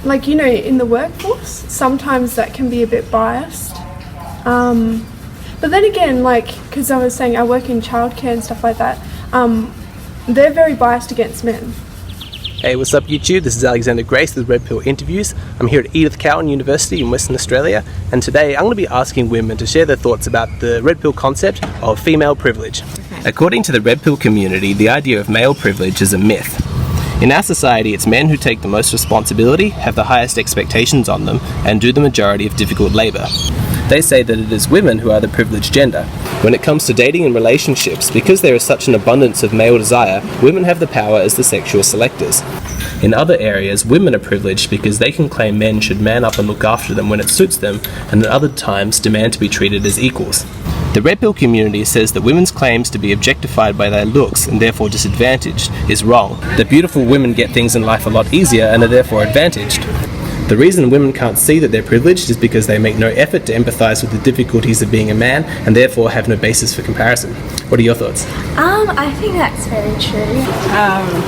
like, you know, in the workforce, sometimes that can be a bit biased. But then again, like, because I was saying I work in childcare and stuff like that, they're very biased against men. Hey, what's up YouTube? This is Alexander Grace with Red Pill Interviews. I'm here at Edith Cowan University in Western Australia, and today I'm going to be asking women to share their thoughts about the Red Pill concept of female privilege. According to the Red Pill community, the idea of male privilege is a myth. In our society, it's men who take the most responsibility, have the highest expectations on them, and do the majority of difficult labour. They say that it is women who are the privileged gender. When it comes to dating and relationships, because there is such an abundance of male desire, women have the power as the sexual selectors. In other areas, women are privileged because they can claim men should man up and look after them when it suits them, and at other times demand to be treated as equals. The Red Pill community says that women's claims to be objectified by their looks and therefore disadvantaged is wrong. That beautiful women get things in life a lot easier and are therefore advantaged. The reason women can't see that they're privileged is because they make no effort to empathise with the difficulties of being a man and therefore have no basis for comparison. What are your thoughts? I think that's very true.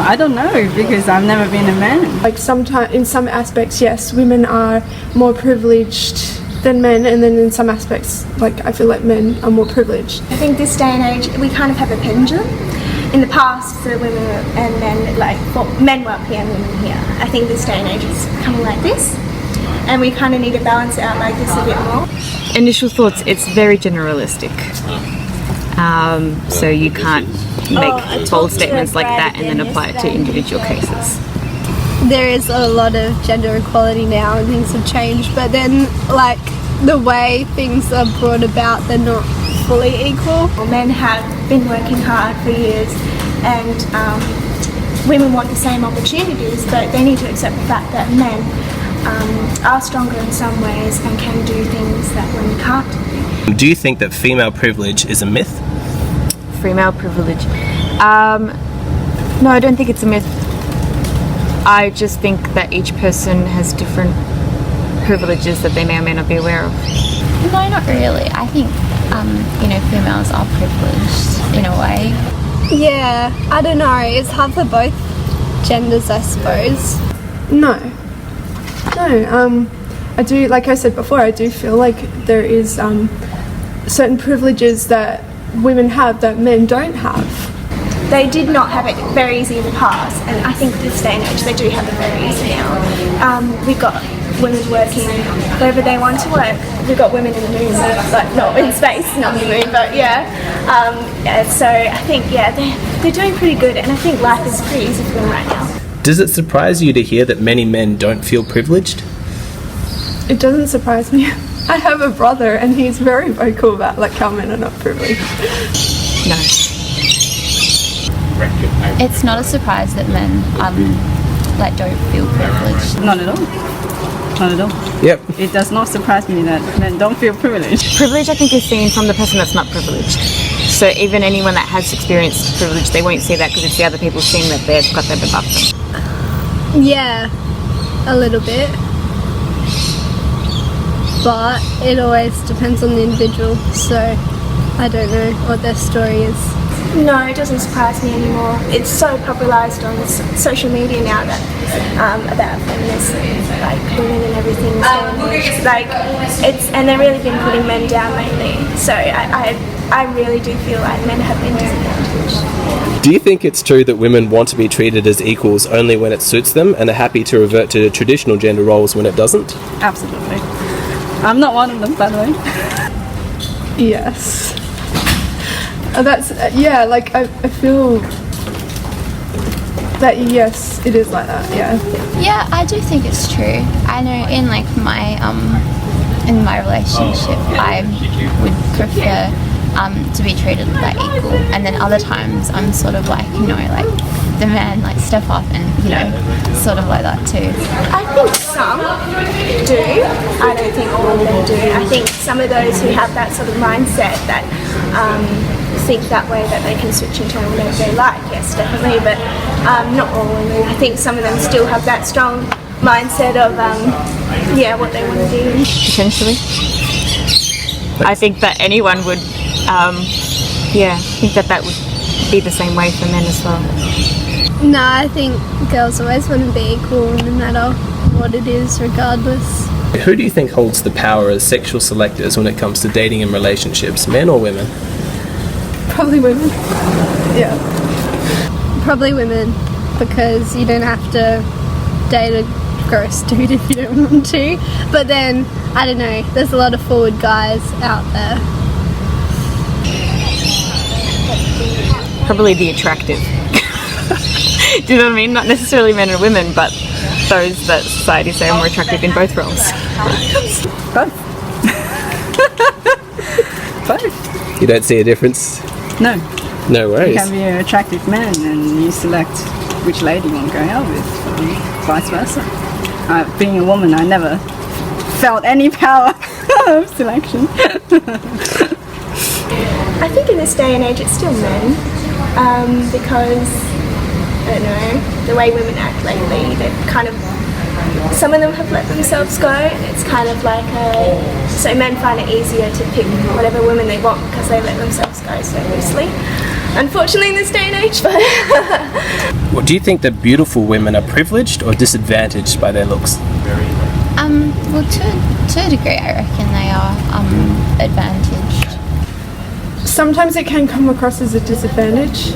I don't know, because I've never been a man. Like, sometimes, in some aspects, yes, women are more privileged than men, and then in some aspects, like, I feel like men are more privileged. I think this day and age, we kind of have a pendulum. In the past, the women and men, men were up here and women here. I think this day and age is coming like this, and we kind of need to balance it out like this a bit more. Initial thoughts, it's very generalistic. So you can't make bold statements like that and then apply it to individual cases. There is a lot of gender equality now and things have changed, but then, like, the way things are brought about, they're not fully equal. Men have been working hard for years, and women want the same opportunities, but they need to accept the fact that men are stronger in some ways and can do things that women can't. Do you think that female privilege is a myth? Female privilege? No, I don't think it's a myth. I just think that each person has different privileges that they may or may not be aware of. No, not really. I think, females are privileged in a way. Yeah, I don't know. It's hard for both genders, I suppose. No, I do, like I said before, I do feel like there is certain privileges that women have that men don't have. They did not have it very easy in the past, and I think this day and age they do have it very easy now. We've got women working wherever they want to work. We've got women in the moon, like not in space, not in the moon, but yeah. So I think, they're doing pretty good, and I think life is pretty easy for them right now. Does it surprise you to hear that many men don't feel privileged? It doesn't surprise me. I have a brother and he's very vocal about, like, how men are not privileged. No. It's not a surprise that men don't feel privileged. Not at all. Not at all. Yep. It does not surprise me that men don't feel privileged. Privilege, I think, is seen from the person that's not privileged. So even anyone that has experienced privilege, they won't see that because it's the other people seeing that they've got that above them. Yeah, a little bit. But it always depends on the individual, so I don't know what their story is. No, it doesn't surprise me anymore. It's so popularised on social media now that about feminism, like women and everything. And they've really been putting men down lately. So I really do feel like men have been disadvantaged. Do you think it's true that women want to be treated as equals only when it suits them and are happy to revert to traditional gender roles when it doesn't? Absolutely. I'm not one of them, by the way. Yes. That's, I feel that, yes, it is like that, yeah. Yeah, I do think it's true. I know in my relationship, I would prefer to be treated like equal, and then other times I'm sort of like, the man step up and sort of like that too. I think some do. I don't think all of them do. I think some of those who have that sort of mindset that think that way, that they can switch into whatever they like, yes, definitely, but not all women. I think some of them still have that strong mindset of what they want to do. Potentially. I think that anyone would think that would be the same way for men as well. No, I think girls always want to be equal no matter what it is regardless. Who do you think holds the power as sexual selectors when it comes to dating and relationships, men or women? Probably women. Yeah. Probably women, because you don't have to date a gross dude if you don't want to. But then, I don't know, there's a lot of forward guys out there. Probably the attractive. Do you know what I mean? Not necessarily men and women, but those that society say are more attractive in both roles. Both. Both. You don't see a difference? No. No You worries. can be an attractive man and you select which lady you want to go out with, and vice versa. Being a woman, I never felt any power of selection. I think in this day and age it's still men, because, I don't know, the way women act lately, they've kind of, some of them have let themselves go, and it's kind of like so men find it easier to pick whatever women they want because they let themselves go so loosely. Unfortunately in this day and age, but... Well, do you think that beautiful women are privileged or disadvantaged by their looks? Well, to a degree, I reckon they are advantaged. Sometimes it can come across as a disadvantage.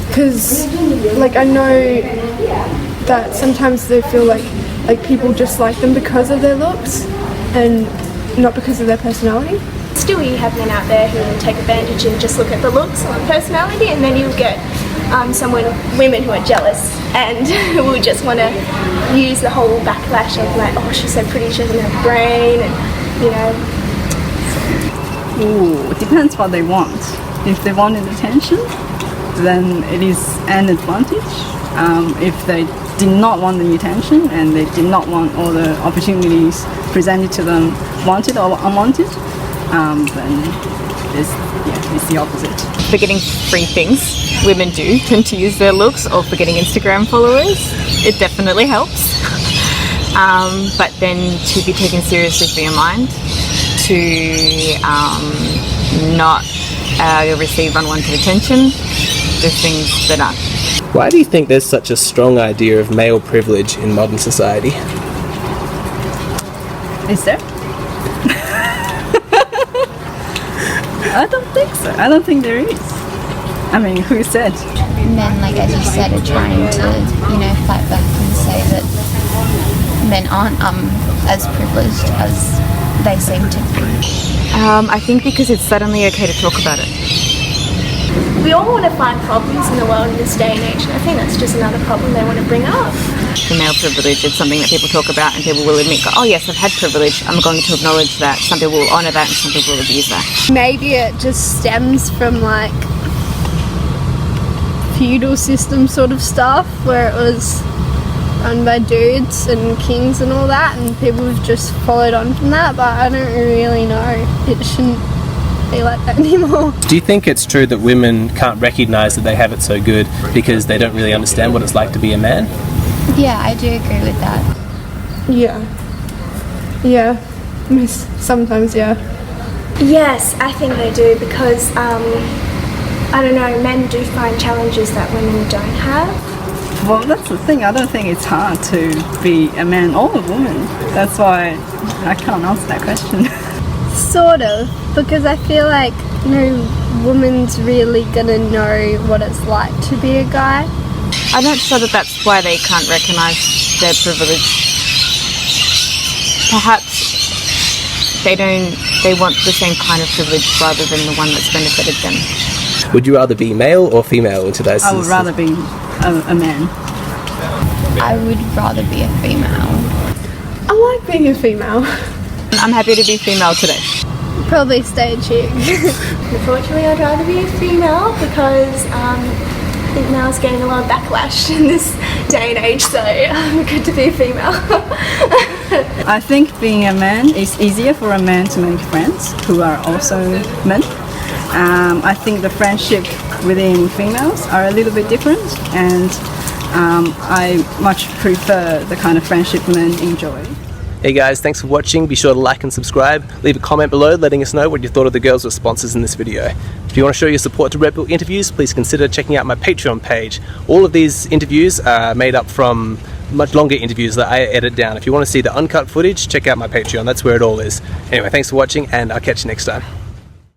Because, like, I know that sometimes they feel like people just like them because of their looks and not because of their personality. Still you have men out there who will take advantage and just look at the looks or the personality, and then you'll get women who are jealous and will just want to use the whole backlash of like, oh, she's so pretty, she doesn't have a brain, and you know. Ooh, it depends what they want. If they wanted attention, then it is an advantage. If they did not want the attention and they did not want all the opportunities presented to them, wanted or unwanted, then it's the opposite. For getting free things, women do tend to use their looks, or for getting Instagram followers, it definitely helps. But then to be taken seriously for your mind, to not receive unwanted attention, there's things that aren't. Why do you think there's such a strong idea of male privilege in modern society? Is there? I don't think so. I don't think there is. I mean, who said? Men, like as you said, are trying to, fight back and say that men aren't as privileged as they seem to be. I think because it's suddenly okay to talk about it. We all want to find problems in the world in this day and age, and I think that's just another problem they want to bring up. Female privilege is something that people talk about and people will admit, oh yes, I've had privilege, I'm going to acknowledge that. Some people will honour that and some people will abuse that. Maybe it just stems from like feudal system sort of stuff where it was run by dudes and kings and all that, and people have just followed on from that, but I don't really know. It shouldn't be like that anymore. Do you think it's true that women can't recognise that they have it so good because they don't really understand what it's like to be a man? Yeah, I do agree with that. Yeah. Sometimes, yeah. Yes, I think they do, because I don't know, men do find challenges that women don't have. Well, that's the thing. I don't think it's hard to be a man or a woman. That's why I can't answer that question. Sort of, because I feel like no woman's really gonna know what it's like to be a guy. I'm not sure that that's why they can't recognise their privilege. Perhaps they want the same kind of privilege rather than the one that's benefited them. Would you rather be male or female in today's I would rather be a man. I would rather be a female. I like being a female. I'm happy to be female today. Probably stay a chick. Unfortunately, I'd rather be a female because I think males getting a lot of backlash in this day and age, so good to be a female. I think being a man is easier for a man to make friends who are also men. I think the friendship within females are a little bit different, and I much prefer the kind of friendship men enjoy. Hey guys, thanks for watching. Be sure to like and subscribe. Leave a comment below letting us know what you thought of the girls' responses in this video. If you want to show your support to Red Pill Interviews, please consider checking out my Patreon page. All of these interviews are made up from much longer interviews that I edit down. If you want to see the uncut footage, check out my Patreon. That's where it all is. Anyway, thanks for watching, and I'll catch you next time.